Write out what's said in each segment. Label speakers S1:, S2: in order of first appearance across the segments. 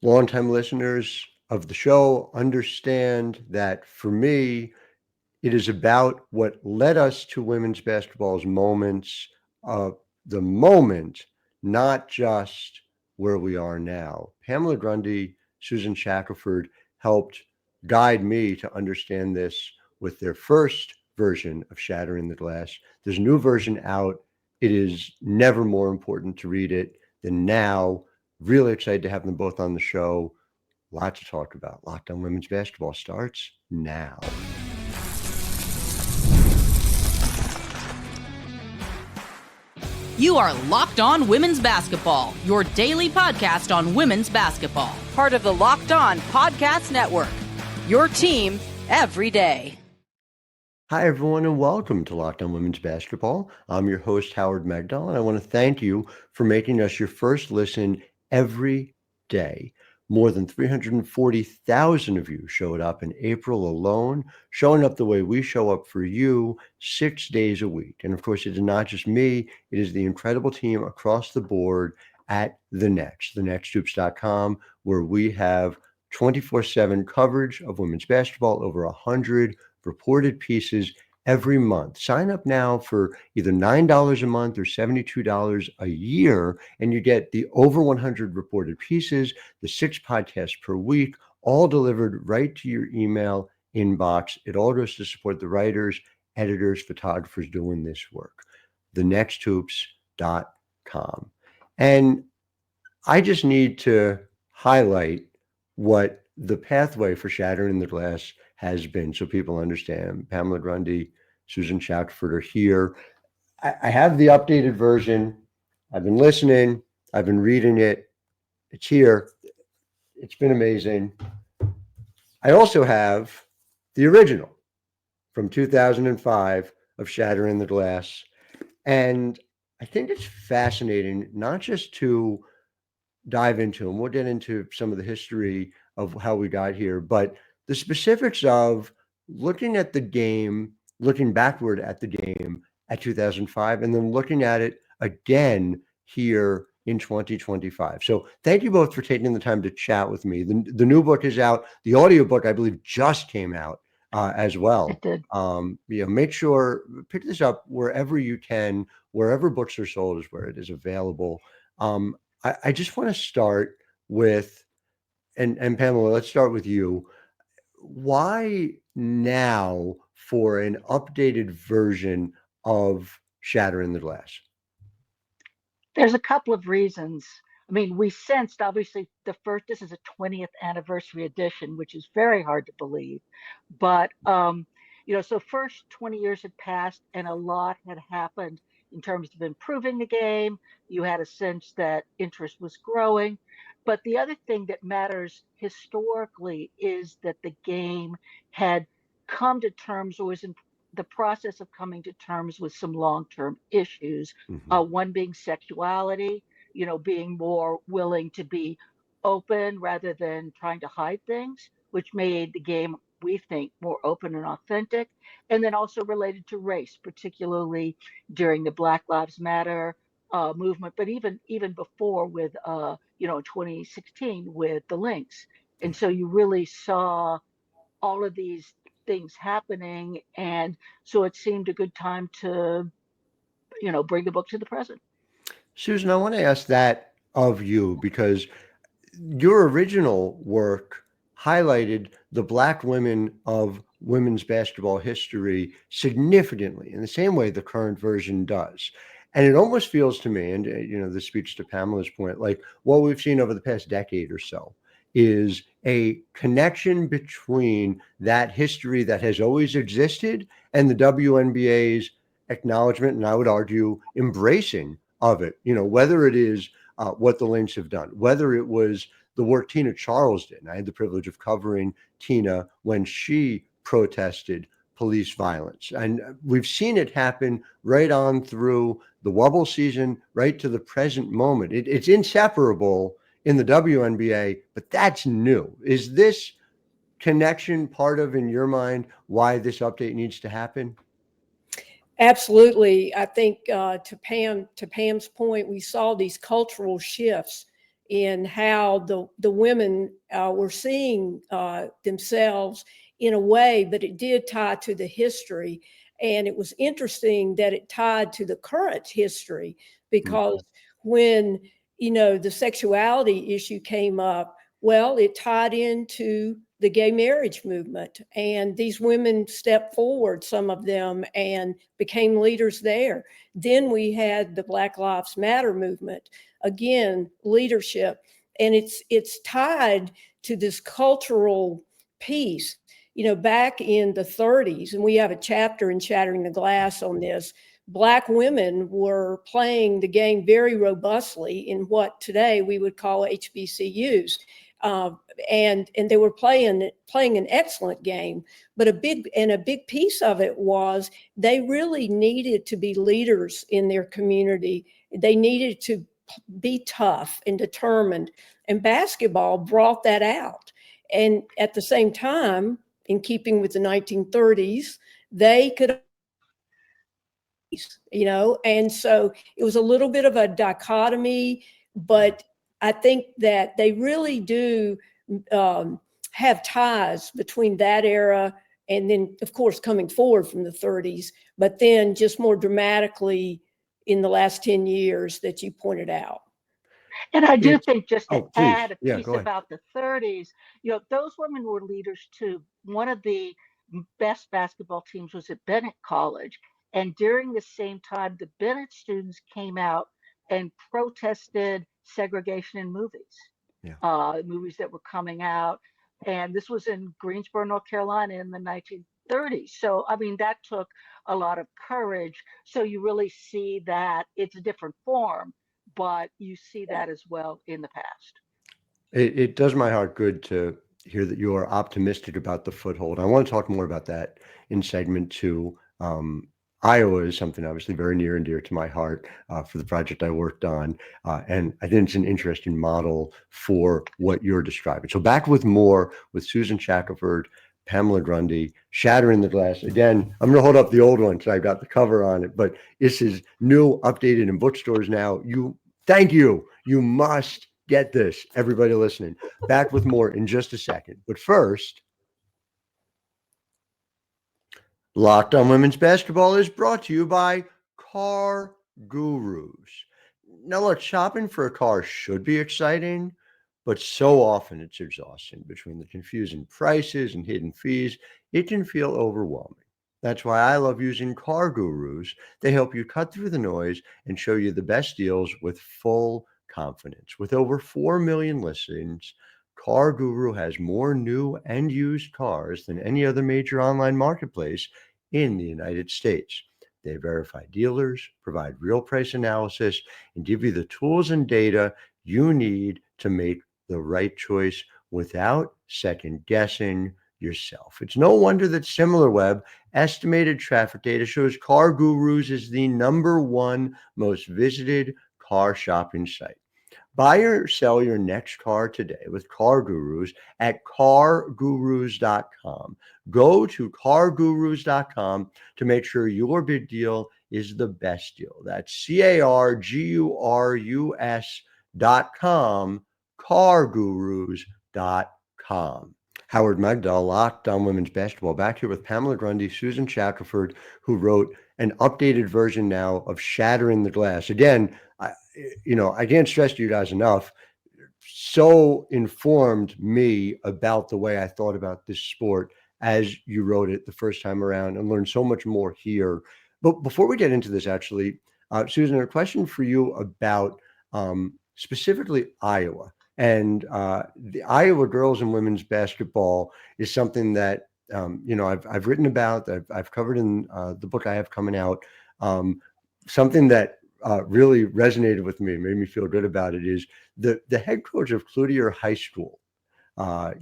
S1: longtime listeners of the show understand that for me, it is about what led us to women's basketball's moments of the moment, not just where we are now. Pamela Grundy, Susan Shackelford helped guide me to understand this with their first version of Shattering the Glass. There's a new version out. It is never more important to read it than now. Really excited to have them both on the show. Lot to talk about. Locked On Women's Basketball starts now.
S2: You are Locked On Women's Basketball, your daily podcast on women's basketball. Part of the Locked On Podcast Network, your team every day.
S1: Hi, everyone, and welcome to Locked On Women's Basketball. I'm your host, Howard Megdal, and I want to thank you for making us your first listen every day. More than 340,000 of you showed up in April alone, showing up the way we show up for you 6 days a week. And of course, it is not just me, it is the incredible team across the board at The Next, thenexthoops.com, where we have 24/7 coverage of women's basketball, over 100 reported pieces every month. Sign up now for either $9 a month or $72 a year, and you get the over 100 reported pieces, the 6 podcasts per week, all delivered right to your email inbox. It all goes to support the writers, editors, photographers doing this work. thenexthoops.com. And I just need to highlight what the pathway for Shattering the Glass has been so people understand. Pamela Grundy, Susan Shackelford are here. I have the updated version. I've been listening. I've been reading it. It's here. It's been amazing. I also have the original from 2005 of Shattering the Glass. And I think it's fascinating, not just to dive into, and we'll get into some of the history of how we got here, but the specifics of looking at the game, looking backward at the game at 2005, and then looking at it again here in 2025. So thank you both for taking the time to chat with me. The new book is out. The audiobook, I believe, just came out as well.
S3: It did.
S1: Make sure, pick this up wherever you can, wherever books are sold is where it is available. I just want to start with, and Pamela, let's start with you. Why now for an updated version of Shattering the Glass?
S3: There's a couple of reasons. I mean, we sensed obviously this is a 20th anniversary edition, which is very hard to believe. But, so first 20 years had passed and a lot had happened in terms of improving the game. You had a sense that interest was growing. But the other thing that matters historically is that the game had come to terms, or was in the process of coming to terms with some long-term issues. One being sexuality, being more willing to be open rather than trying to hide things, which made the game, we think, more open and authentic. And then also related to race, particularly during the Black Lives Matter movement, but even before with, 2016 with the Lynx. And so you really saw all of these things happening. And so it seemed a good time to, bring the book to the present.
S1: Susan, I want to ask that of you because your original work highlighted the Black women of women's basketball history significantly in the same way the current version does. And it almost feels to me, and this speaks to Pamela's point, like what we've seen over the past decade or so is a connection between that history that has always existed and the WNBA's acknowledgement, and I would argue embracing of it, whether it is what the Lynx have done, whether it was the work Tina Charles did. And I had the privilege of covering Tina when she protested police violence. And we've seen it happen right on through the Wubble season, right to the present moment. It's inseparable in the WNBA, but that's new. Is this connection part of, in your mind, why this update needs to happen?
S4: Absolutely. I think to Pam's point, we saw these cultural shifts in how the women were seeing themselves in a way, but it did tie to the history. And it was interesting that it tied to the current history, because when, the sexuality issue came up, well, it tied into the gay marriage movement. And these women stepped forward, some of them, and became leaders there. Then we had the Black Lives Matter movement, again, leadership. And it's tied to this cultural piece. Back in the 30s, and we have a chapter in Shattering the Glass on this, Black women were playing the game very robustly in what today we would call HBCUs. And they were playing an excellent game, but a big piece of it was they really needed to be leaders in their community. They needed to be tough and determined, and basketball brought that out. And at the same time, in keeping with the 1930s, they could, and so it was a little bit of a dichotomy, but I think that they really do have ties between that era and then, of course, coming forward from the 30s, but then just more dramatically in the last 10 years that you pointed out.
S3: And I do think, just to add a
S1: Yeah,
S3: piece
S1: go ahead.
S3: about the 30s, those women were leaders too. One of the best basketball teams was at Bennett College. And during the same time, the Bennett students came out and protested segregation in movies, movies that were coming out. And this was in Greensboro, North Carolina in the 1930s. So, I mean, that took a lot of courage. So you really see that it's a different form, but you see that as well in the past.
S1: It does my heart good to hear that you are optimistic about the foothold. I want to talk more about that in segment 2. Iowa is something obviously very near and dear to my heart for the project I worked on. And I think it's an interesting model for what you're describing. So back with more with Susan Shackelford, Pamela Grundy, Shattering the Glass. Again, I'm going to hold up the old one because I got the cover on it, but this is new, updated in bookstores now. Thank you. You must get this, everybody listening. Back with more in just a second. But first, Locked On Women's Basketball is brought to you by Car Gurus. Now, look, shopping for a car should be exciting, but so often it's exhausting. Between the confusing prices and hidden fees, it can feel overwhelming. That's why I love using Car Gurus. They help you cut through the noise and show you the best deals with full confidence. With over 4 million listings, Car Guru has more new and used cars than any other major online marketplace in the United States. They verify dealers, provide real price analysis, and give you the tools and data you need to make the right choice without second guessing yourself. It's no wonder that SimilarWeb estimated traffic data shows Car Gurus is the #1 most visited car shopping site. Buy or sell your next car today with Car Gurus at cargurus.com. Go to cargurus.com to make sure your big deal is the best deal. That's cargurus.com, cargurus.com. Howard Megdal, Locked On Women's Basketball, back here with Pamela Grundy, Susan Shackelford, who wrote an updated version now of Shattering the Glass. Again, I can't stress to you guys enough, so informed me about the way I thought about this sport as you wrote it the first time around, and learned so much more here. But before we get into this, actually, Susan, a question for you about specifically Iowa. And the Iowa girls and women's basketball is something that I've written about, that I've covered in the book I have coming out. Something that really resonated with me, made me feel good about it, is the head coach of Cloutier High School.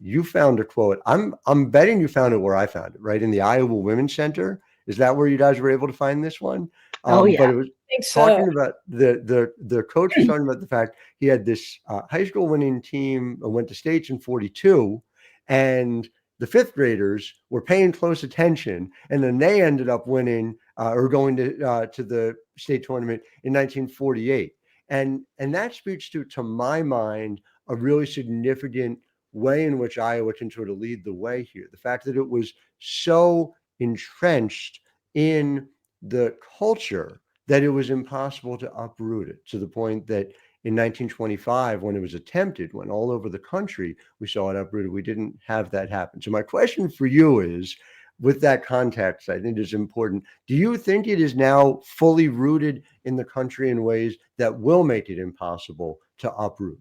S1: You found a quote. I'm betting you found it where I found it, right in the Iowa Women's Center. Is that where you guys were able to find this one?
S3: Oh yeah.
S1: But it was talking about the coach was talking about the fact he had this high school winning team, went to states in 42, and the fifth graders were paying close attention, and then they ended up winning or going to the state tournament in 1948. And that speaks to my mind, a really significant way in which Iowa can sort of lead the way here. The fact that it was so entrenched in the culture that it was impossible to uproot it, to the point that in 1925, when it was attempted, when all over the country we saw it uprooted, we didn't have that happen. So my question for you is, with that context, I think is important. Do you think it is now fully rooted in the country in ways that will make it impossible to uproot?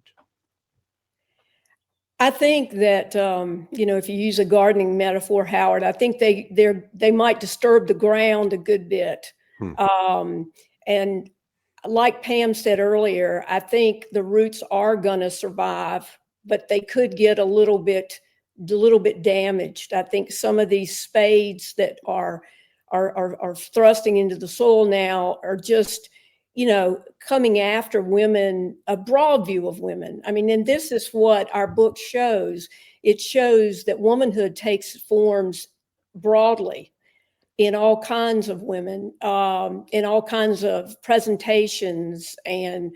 S4: I think that if you use a gardening metaphor, Howard, I think they might disturb the ground a good bit.
S1: Hmm.
S4: And like Pam said earlier, I think the roots are going to survive, but they could get a little bit damaged. I think some of these spades that are thrusting into the soil now are just coming after women, a broad view of women. I mean, and this is what our book shows. It shows that womanhood takes forms broadly in all kinds of women, in all kinds of presentations, and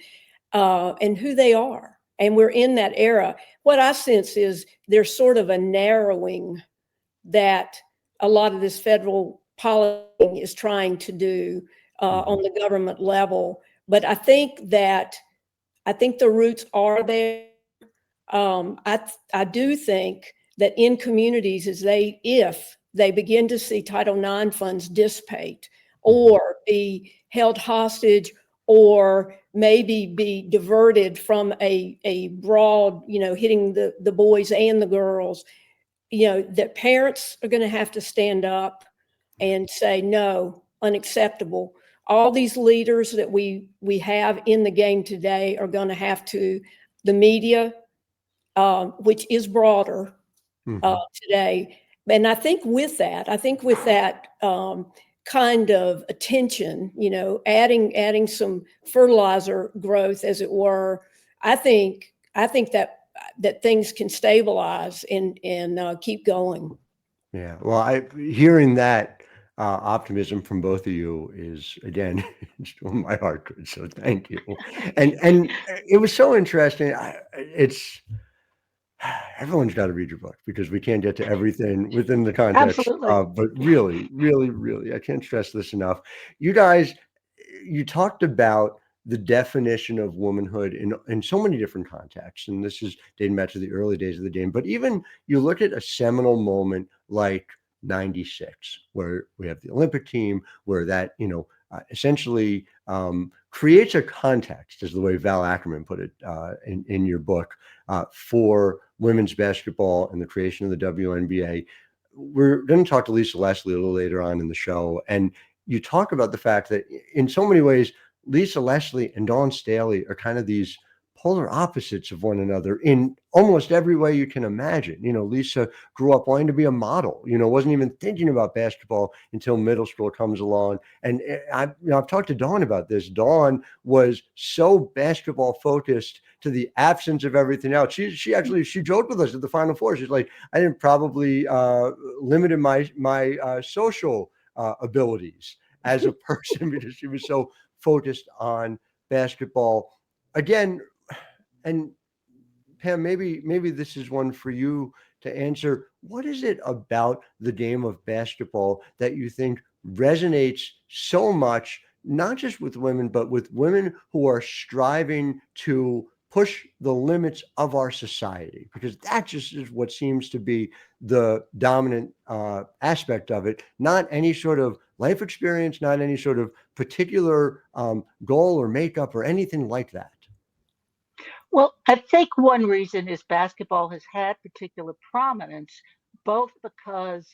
S4: who they are. And we're in that era. What I sense is there's sort of a narrowing that a lot of this federal policy is trying to do on the government level. But I think the roots are there. I do think that in communities, if they begin to see Title IX funds dissipate or be held hostage, or maybe be diverted from a broad, hitting the boys and the girls, that parents are going to have to stand up and say, no, unacceptable. All these leaders that we have in the game today are going to have to, the media, which is broader today. And I think with that kind of attention, adding some fertilizer growth, as it were, I think that things can stabilize and keep going.
S1: Yeah. Well, hearing that optimism from both of you is, again, it's doing my heart good. So thank you. And it was so interesting. Everyone's got to read your book, because we can't get to everything within the context.
S3: Absolutely.
S1: But really, really, really, I can't stress this enough. You guys, you talked about the definition of womanhood in so many different contexts. And this is dating back to the early days of the game. But even you look at a seminal moment like 96, where we have the Olympic team, where that, essentially creates a context, is the way Val Ackerman put it in your book, for women's basketball and the creation of the WNBA. We're going to talk to Lisa Leslie a little later on in the show. And you talk about the fact that in so many ways, Lisa Leslie and Dawn Staley are kind of these polar opposites of one another in almost every way you can imagine. Lisa grew up wanting to be a model, wasn't even thinking about basketball until middle school comes along. And I've talked to Dawn about this. Dawn was so basketball focused to the absence of everything else. She joked with us at the Final Four. She's like, I didn't probably limited my social abilities as a person, because she was so focused on basketball. Again, and Pam, maybe this is one for you to answer. What is it about the game of basketball that you think resonates so much, not just with women, but with women who are striving to push the limits of our society? Because that just is what seems to be the dominant aspect of it, not any sort of life experience, not any sort of particular goal or makeup or anything like that.
S3: Well, I think one reason is basketball has had particular prominence, both because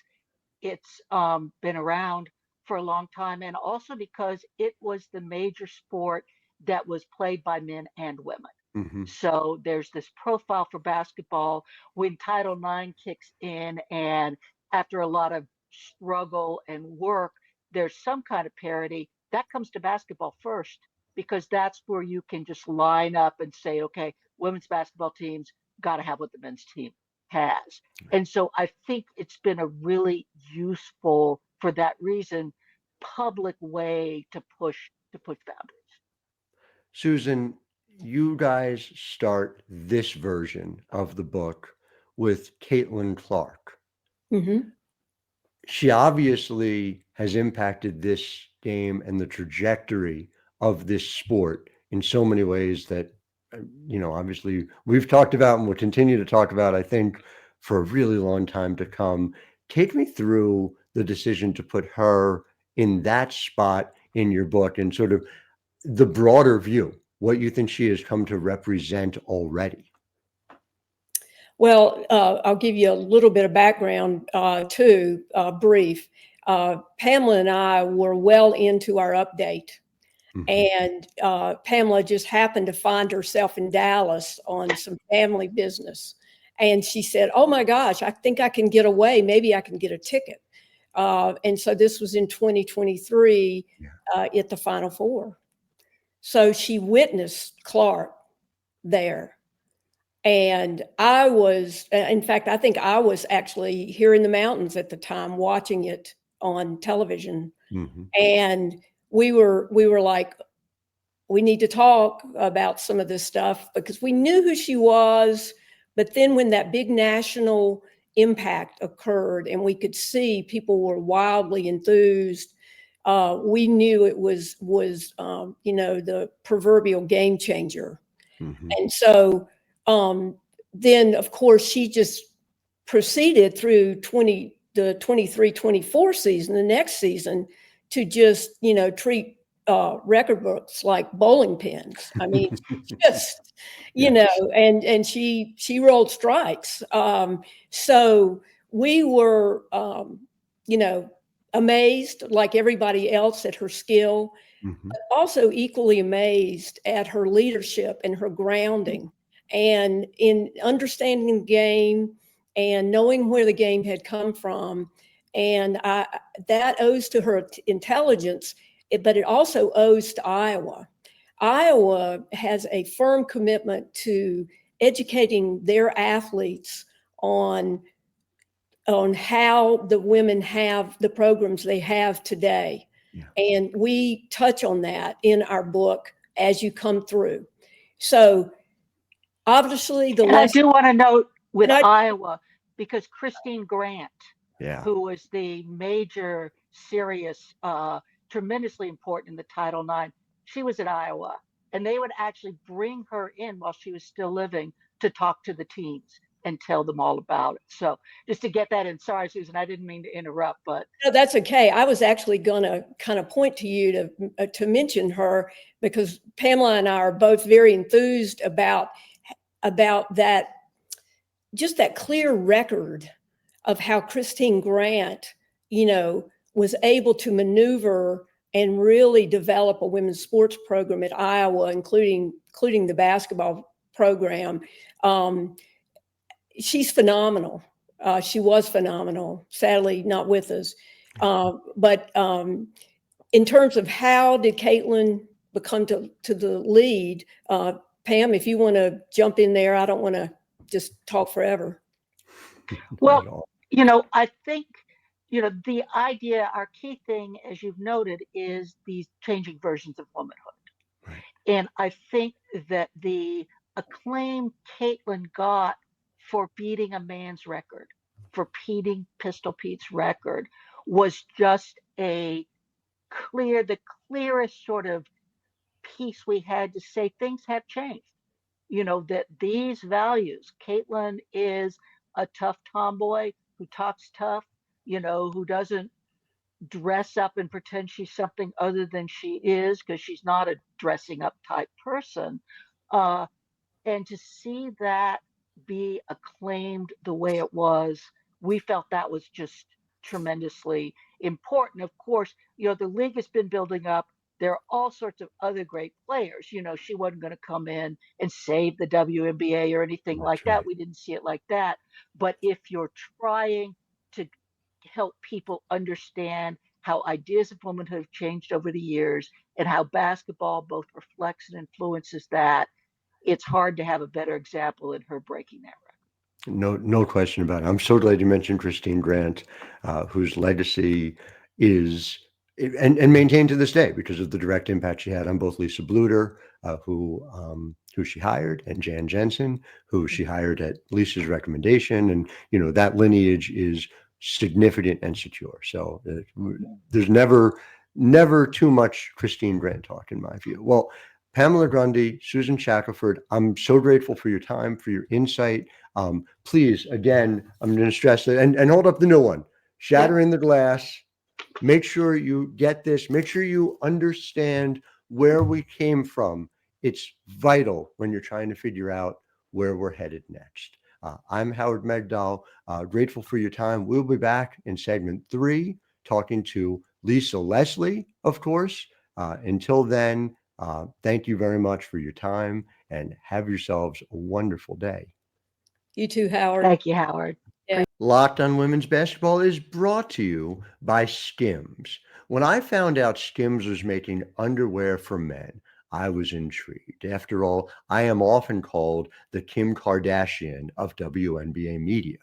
S3: it's been around for a long time, and also because it was the major sport that was played by men and women.
S1: Mm-hmm.
S3: So there's this profile for basketball when Title IX kicks in, and after a lot of struggle and work, there's some kind of parity that comes to basketball first, because that's where you can just line up and say, okay, women's basketball teams got to have what the men's team has. And so I think it's been a really useful, for that reason, public way to push boundaries.
S1: Susan, you guys start this version of the book with Caitlin Clark.
S4: Mm-hmm.
S1: She obviously has impacted this game and the trajectory of this sport in so many ways that, obviously we've talked about and will continue to talk about, I think, for a really long time to come. Take me through the decision to put her in that spot in your book and sort of the broader view, what you think she has come to represent already.
S4: Well, I'll give you a little bit of background too, brief. Pamela and I were well into our update, and Pamela just happened to find herself in Dallas on some family business. And she said, "Oh my gosh, I think I can get away. Maybe I can get a ticket." And so this was in 2023 at the Final Four. So she witnessed Clark there. And I was, in fact, I think I was actually here in the mountains at the time watching it on television. And we were like, we need to talk about some of this stuff because we knew who she was. But then when that big national impact occurred and we could see people were wildly enthused, we knew it was the proverbial game changer. And so then, of course, she just proceeded through the 23-24 season, the next season, to just, treat record books like bowling pins. I mean, just, and she rolled strikes. So we were, amazed like everybody else at her skill, but also equally amazed at her leadership and her grounding and in understanding the game and knowing where the game had come from. And that owes to her intelligence, but it also owes to Iowa. Iowa has a firm commitment to educating their athletes on how the women have the programs they have today. And we touch on that in our book as you come through. So obviously
S3: I do want to note with Iowa, because Christine Grant, who was the major, serious, tremendously important in the Title IX, she was at Iowa. And they would actually bring her in while she was still living to talk to the teams and tell them all about it. So just to get that in. Sorry, Susan, I didn't mean to interrupt, but
S4: no, that's okay. I was actually going to kind of point to you to mention her because Pamela and I are both very enthused about that, just that clear record of how Christine Grant, was able to maneuver and really develop a women's sports program at Iowa, including the basketball program. She's phenomenal. She was phenomenal, sadly not with us. But in terms of how did Caitlin become to the lead, Pam, if you want to jump in there, I don't want to just talk forever.
S3: Well, I think, the idea, our key thing, as you've noted, is these changing versions of womanhood. Right. And I think that the acclaim Caitlin got for beating a man's record, for beating Pistol Pete's record, was just the clearest sort of piece we had to say things have changed. That these values, Caitlin is a tough tomboy who talks tough, who doesn't dress up and pretend she's something other than she is, because she's not a dressing up type person. And to see that be acclaimed the way it was, we felt that was just tremendously important. Of course, the league has been building up. There are all sorts of other great players. She wasn't going to come in and save the WNBA or anything like that. We didn't see it like that. But if you're trying to help people understand how ideas of womanhood have changed over the years and how basketball both reflects and influences that, it's hard to have a better example than her breaking that record.
S1: No question about it. I'm so glad you mentioned Christine Grant, whose legacy is and maintained to this day because of the direct impact she had on both Lisa Bluter, who who she hired, and Jan Jensen, who she hired at Lisa's recommendation. And, that lineage is significant and secure. So there's never too much Christine Grant talk, in my view. Well, Pamela Grundy, Susan Shackelford, I'm so grateful for your time, for your insight. Please, again, I'm going to stress that, and hold up the new one, Shattering the Glass. Make sure you get this. Make sure you understand where we came from. It's vital when you're trying to figure out where we're headed next. I'm Howard Megdal. Grateful for your time. We'll be back in segment 3, talking to Lisa Leslie, of course. Until then, thank you very much for your time, and have yourselves a wonderful day.
S4: You too, Howard.
S3: Thank you, Howard.
S1: Locked on Women's Basketball is brought to you by Skims. When I found out Skims was making underwear for men, I was intrigued. After all, I am often called the Kim Kardashian of WNBA media.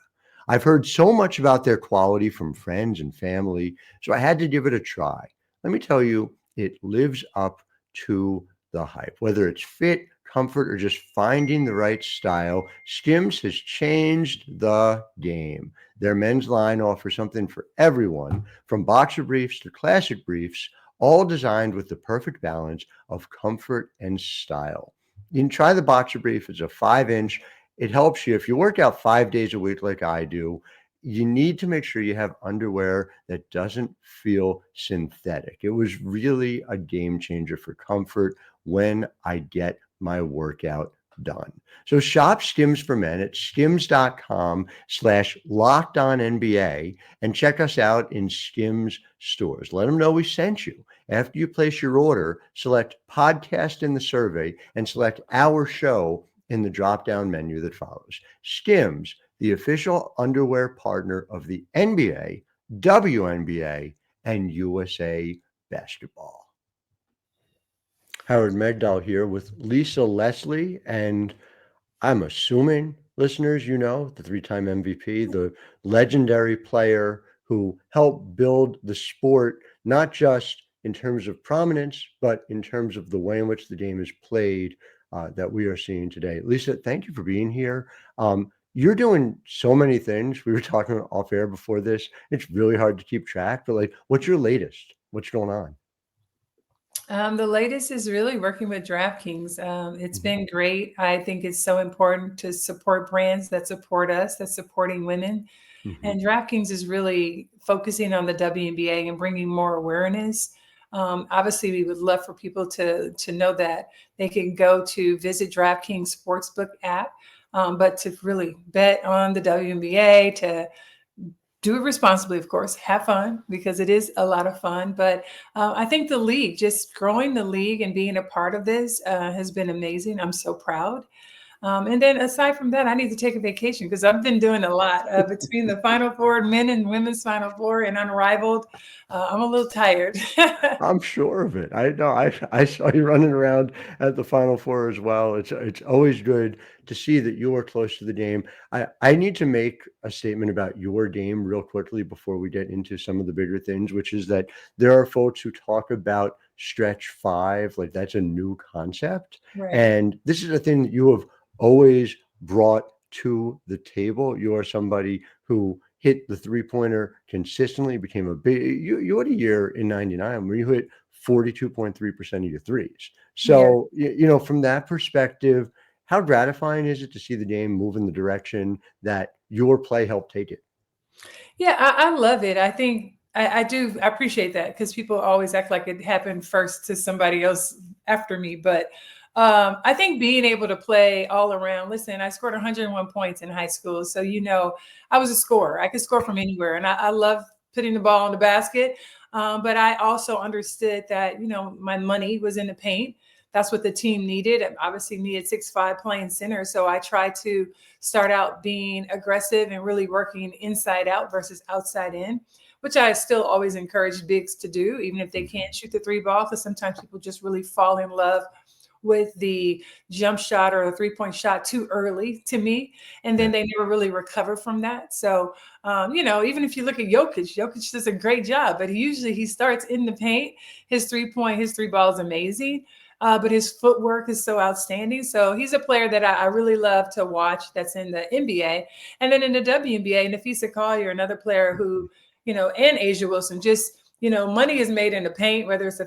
S1: I've heard so much about their quality from friends and family, so I had to give it a try. Let me tell you, it lives up to the hype. Whether it's fit, comfort, or just finding the right style, Skims has changed the game. Their men's line offers something for everyone, from boxer briefs to classic briefs, all designed with the perfect balance of comfort and style. You can try the boxer brief. It's a 5-inch. It helps you if you work out 5 days a week like I do. You need to make sure you have underwear that doesn't feel synthetic. It was really a game changer for comfort when I get my workout done. So shop Skims for Men at skims.com/lockedonnba and check us out in Skims stores. Let them know we sent you. After you place your order, select podcast in the survey and select our show in the drop-down menu that follows. Skims, the official underwear partner of the NBA, WNBA, and USA Basketball. Howard Megdal here with Lisa Leslie, and I'm assuming, listeners, the 3-time MVP, the legendary player who helped build the sport, not just in terms of prominence, but in terms of the way in which the game is played, that we are seeing today. Lisa, thank you for being here. You're doing so many things. We were talking off air before this. It's really hard to keep track, but what's your latest? What's going on?
S5: The latest is really working with DraftKings. It's been great. I think it's so important to support brands that support us, that's supporting women. And DraftKings is really focusing on the WNBA and bringing more awareness. Obviously, we would love for people to know that they can go to visit DraftKings Sportsbook app, but to really bet on the WNBA, to do it responsibly, of course, have fun, because it is a lot of fun. But I think the league, just growing the league and being a part of this has been amazing. I'm so proud. And then aside from that, I need to take a vacation because I've been doing a lot between the Final Four, men and women's Final Four, and Unrivaled. I'm a little tired.
S1: I'm sure of it. I know. I saw you running around at the Final Four as well. It's always good to see that you are close to the game. I need to make a statement about your game real quickly before we get into some of the bigger things, which is that there are folks who talk about stretch 5, like that's a new concept.
S5: Right.
S1: And this is a thing that you have always brought to the table. You are somebody who hit the 3-pointer consistently, became a big, you had a year in 99 where you hit 42.3% of your threes. So, from that perspective, how gratifying is it to see the game move in the direction that your play helped take it?
S5: Yeah, I love it. I think I do appreciate that, because people always act like it happened first to somebody else after me. But I think being able to play all around. Listen, I scored 101 points in high school. So, I was a scorer. I could score from anywhere. And I love putting the ball in the basket. But I also understood that, my money was in the paint. That's what the team needed. Obviously, me at 6'5" playing center. So I tried to start out being aggressive and really working inside out versus outside in, which I still always encourage bigs to do, even if they can't shoot the 3 ball, because sometimes people just really fall in love with the jump shot or a 3-point shot too early, to me. And then they never really recover from that. So, even if you look at Jokic does a great job, but he starts in the paint. His 3 ball is amazing. but his footwork is so outstanding. So he's a player that I really love to watch that's in the NBA. And then in the WNBA, Napheesa Collier, another player who, and Asia Wilson, just, money is made in the paint, whether it's a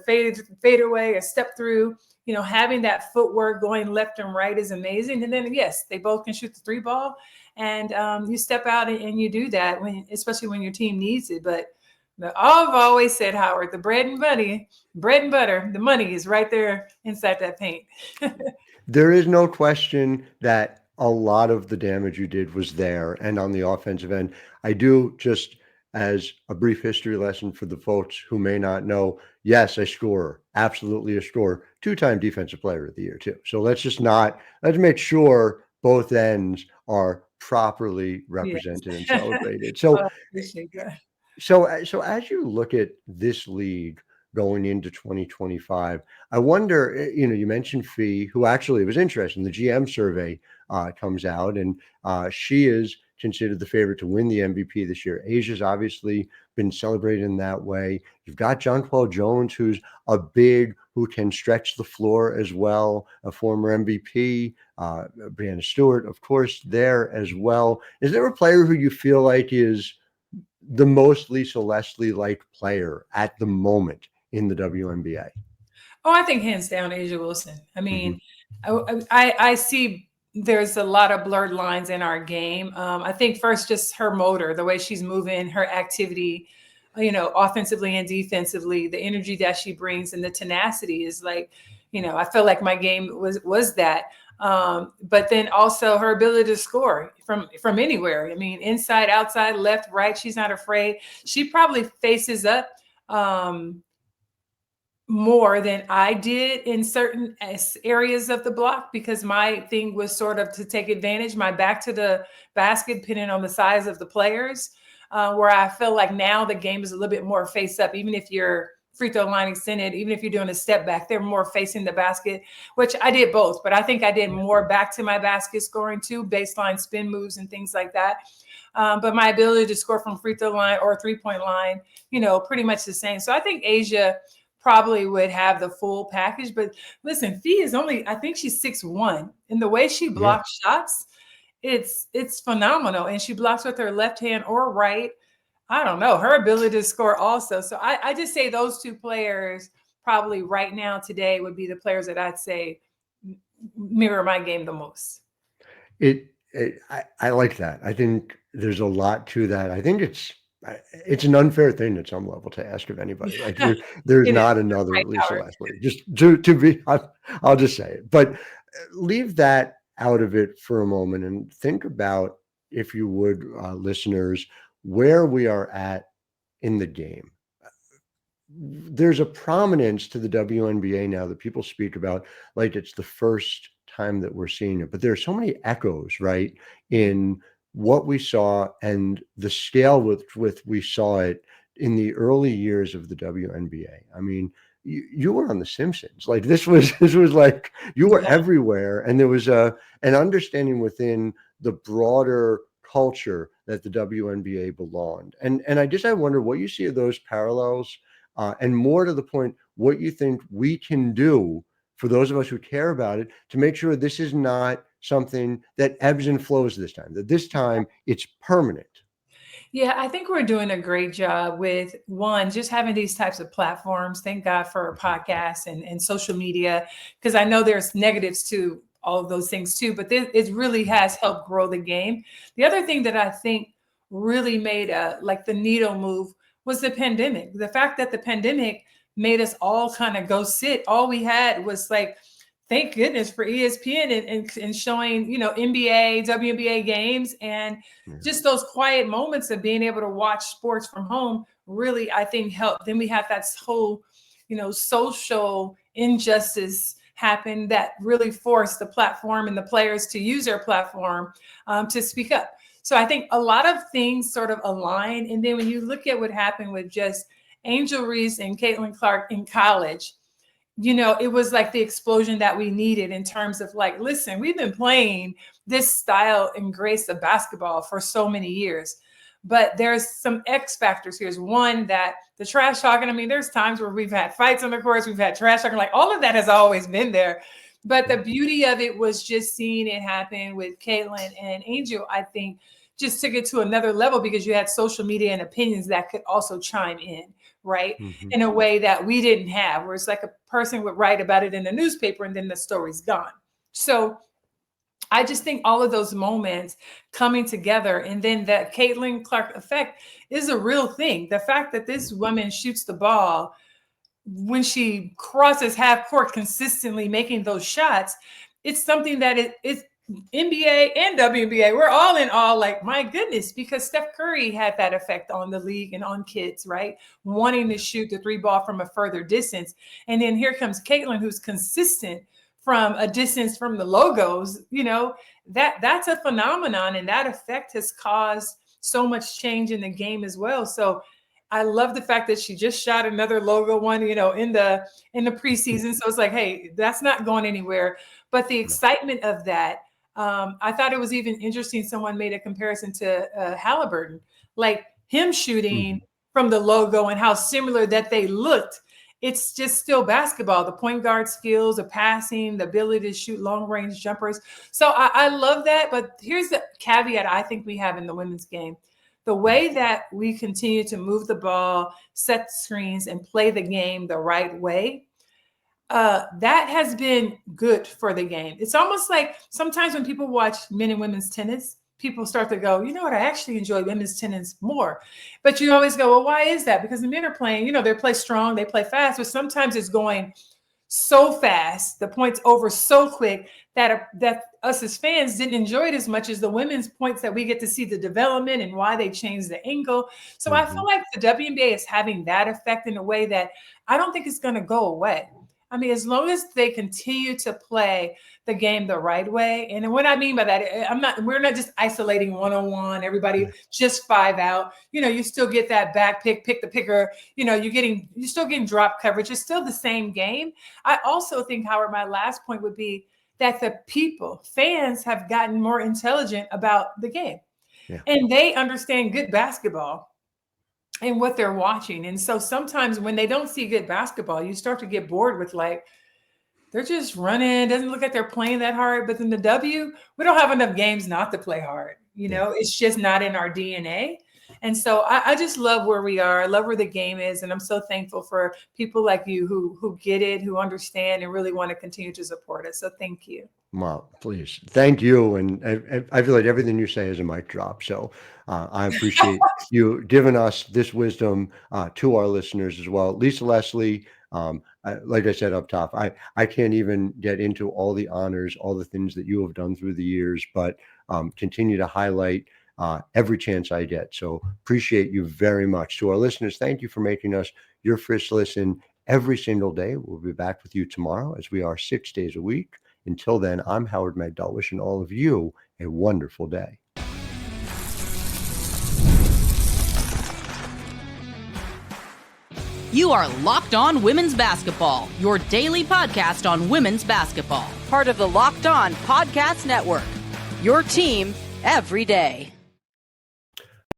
S5: fadeaway, a step through, having that footwork going left and right is amazing. And then, yes, they both can shoot the three ball. And you step out and you do that, especially when your team needs it. But I've always said, Howard, the bread and butter, the money is right there inside that paint.
S1: There is no question that a lot of the damage you did was there and on the offensive end. I do, just as a brief history lesson for the folks who may not know, yes, a scorer, absolutely a scorer, two-time defensive player of the year too. So let's make sure both ends are properly represented and celebrated. So,
S5: I appreciate that.
S1: so as you look at this league going into 2025, I wonder, you mentioned Fee, who actually was interesting. The GM survey comes out, and she is considered the favorite to win the MVP this year. Asia's obviously been celebrated in that way. You've got Jonquel Jones, who's who can stretch the floor as well, a former MVP. Brianna Stewart, of course, there as well. Is there a player who you feel like is the most Lisa Leslie-like player at the moment in the WNBA?
S5: Oh, I think hands down, Asia Wilson. I mean, I see there's a lot of blurred lines in our game. I think first, just her motor, the way she's moving, her activity, offensively and defensively, the energy that she brings and the tenacity is like, I feel like my game was that. But then also her ability to score from anywhere. I mean, inside, outside, left, right. She's not afraid. She probably faces up more than I did in certain areas of the block, because my thing was sort of to take advantage, my back to the basket, depending on the size of the players, where I feel like now the game is a little bit more face up. Even if you're free throw line extended, even if you're doing a step back, they're more facing the basket, which I did both. But I think I did more back to my basket scoring too, baseline spin moves and things like that. But my ability to score from free throw line or 3-point line, pretty much the same. So I think Asia probably would have the full package. But listen, Fee is I think she's 6'1", and the way she blocks shots, it's phenomenal. And she blocks with her left hand or right. I don't know, her ability to score also. So I just say those two players probably right now today would be the players that I'd say mirror my game the most.
S1: I like that. I think there's a lot to that. I think it's an unfair thing at some level to ask of anybody. Like there's not another Lisa Leslie. Just to be, I'll just say it. But leave that out of it for a moment and think about, if you would, listeners, where we are at in the game. There's a prominence to the WNBA now that people speak about like it's the first time that we're seeing it, but there are so many echoes, right, in what we saw and the scale with we saw it in the early years of the WNBA. I mean, you were on The Simpsons. Like this was like you were everywhere, and there was an understanding within the broader culture that the WNBA belonged. And I wonder what you see of those parallels, and more to the point, what you think we can do for those of us who care about it to make sure this is not something that ebbs and flows this time, that this time it's permanent.
S5: Yeah, I think we're doing a great job with, one, just having these types of platforms. Thank God for podcasts and social media, because I know there's negatives to all of those things too, but it really has helped grow the game. The other thing that I think really made the needle move was the pandemic. The fact that the pandemic made us all kind of go sit. All we had was like, thank goodness for ESPN and showing, NBA, WNBA games, and just those quiet moments of being able to watch sports from home really, I think, helped. Then we have that whole, social injustice happen that really forced the platform and the players to use their platform to speak up. So I think a lot of things sort of align. And then when you look at what happened with just Angel Reese and Caitlin Clark in college, it was like the explosion that we needed in terms of like, listen, we've been playing this style and grace of basketball for so many years, But there's some X factors here. Is one, that the trash talking. I mean, there's times where we've had fights on the course, we've had trash talking, like all of that has always been there. But the beauty of it was just seeing it happen with Caitlin and Angel, I think, just took it to another level because you had social media and opinions that could also chime in, right? In a way that we didn't have, where it's like a person would write about it in the newspaper and then the story's gone. So I just think all of those moments coming together, and then that Caitlin Clark effect is a real thing. The fact that this woman shoots the ball when she crosses half court consistently making those shots, it's something that it's NBA and WNBA. We're all in all like, my goodness, because Steph Curry had that effect on the league and on kids, right? Wanting to shoot the three ball from a further distance. And then here comes Caitlin, who's consistent from a distance from the logos. You know, that's a phenomenon, and that effect has caused so much change in the game as well. So I love the fact that she just shot another logo one, you know, in the preseason. So it's like, hey, that's not going anywhere. But the excitement of that, I thought it was even interesting. Someone made a comparison to Halliburton, like him shooting from the logo and how similar that they looked. It's just still basketball, the point guard skills, the passing, the ability to shoot long range jumpers. So I love that. But here's the caveat I think we have in the women's game. The way that we continue to move the ball, set screens, and play the game the right way, that has been good for the game. It's almost like sometimes when people watch men and women's tennis, people start to go, you know what, I actually enjoy women's tennis more. But you always go, well, why is that? Because the men are playing, you know, they play strong, they play fast, but sometimes it's going so fast, the points over so quick that us as fans didn't enjoy it as much as the women's points that we get to see the development and why they changed the angle. So I feel like the WNBA is having that effect in a way that I don't think it's going to go away. I mean, as long as they continue to play the game the right way. And what I mean by that, we're not just isolating one-on-one, everybody just 5 out. You know, you still get that back pick the picker, you know, you're still getting drop coverage. It's still the same game. I also think, Howard, my last point would be that the fans have gotten more intelligent about the game. And they understand good basketball and what they're watching. And so sometimes when they don't see good basketball, you start to get bored with like, they're just running. Doesn't look like they're playing that hard. But in the we don't have enough games not to play hard. You know, it's just not in our DNA. And so I just love where we are. I love where the game is. And I'm so thankful for people like you who get it, who understand and really want to continue to support us. So thank you.
S1: Well, please. Thank you. And I feel like everything you say is a mic drop. So I appreciate you giving us this wisdom to our listeners as well. Lisa Leslie, like I said up top, I can't even get into all the honors, all the things that you have done through the years, but continue to highlight every chance I get. So appreciate you very much. To our listeners, thank you for making us your first listen every single day. We'll be back with you tomorrow, as we are 6 days a week. Until then, I'm Howard Megdal, wishing all of you a wonderful day.
S2: You are Locked On Women's Basketball, your daily podcast on women's basketball. Part of the Locked On Podcast Network, your team every day.